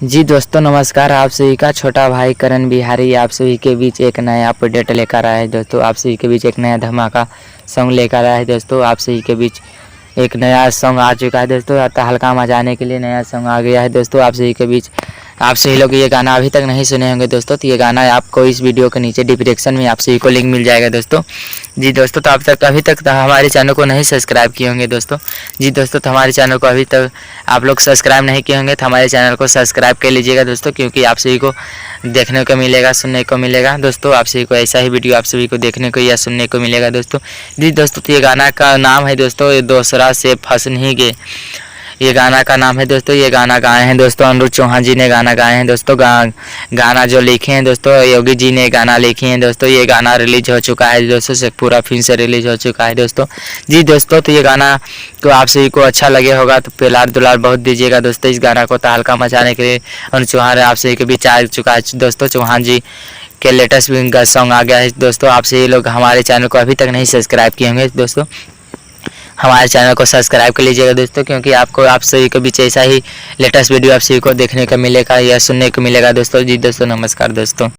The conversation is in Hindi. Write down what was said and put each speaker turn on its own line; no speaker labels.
जी दोस्तों नमस्कार। आप सभी का छोटा भाई करण बिहारी आप सभी के बीच एक नया अपडेट लेकर आया है दोस्तों। आप सभी के बीच एक नया धमाका सॉन्ग लेकर आया है दोस्तों। आप सभी के बीच एक नया सॉन्ग आ चुका है दोस्तों। तहलका मचाने के लिए नया सॉन्ग आ गया है दोस्तों आप सभी के बीच। आप सभी लोग ये गाना अभी तक नहीं सुने होंगे दोस्तों, तो ये गाना आपको इस वीडियो के नीचे डिस्क्रिप्शन में आप सभी को लिंक मिल जाएगा दोस्तों। जी दोस्तों, तो आप तक अभी तक हमारे चैनल को नहीं सब्सक्राइब किए होंगे दोस्तों। जी दोस्तों, तो हमारे चैनल को अभी तक आप लोग सब्सक्राइब नहीं किए होंगे तो हमारे चैनल को सब्सक्राइब कर लीजिएगा दोस्तों, क्योंकि आप सभी को देखने को मिलेगा, सुनने को मिलेगा दोस्तों। आप सभी को ऐसा ही वीडियो आप सभी को देखने को या सुनने को मिलेगा दोस्तों। जी दोस्तों, तो ये गाना का नाम है दोस्तों ये दूसरा से फंस नहीं गे। ये गाना का नाम है दोस्तों। ये गाना गाए हैं दोस्तों अनुरुद्ध चौहान जी ने गाना गाए हैं दोस्तों। गाना जो लिखे हैं दोस्तों योगी जी ने गाना लिखे हैं दोस्तों। ये गाना रिलीज हो चुका है दोस्तों, से पूरा फिल्म से रिलीज हो चुका है दोस्तों। जी दोस्तों, तो ये गाना तो आप सभी को अच्छा लगे होगा तो प्यार दुलार बहुत दीजिएगा दोस्तों। इस गाना को तहलका मचाने के लिए अनुरुद्ध चौहान आप सभी के बीच आ चुका है दोस्तों। चौहान जी के लेटेस्ट सॉन्ग आ गया है दोस्तों। आप सभी लोग हमारे चैनल को अभी तक नहीं सब्सक्राइब किए होंगे दोस्तों, हमारे चैनल को सब्सक्राइब कर लीजिएगा दोस्तों, क्योंकि आपको आप सभी के बीच ऐसा ही लेटेस्ट वीडियो आप सभी को देखने को मिलेगा या सुनने को मिलेगा दोस्तों। जी दोस्तों नमस्कार दोस्तों।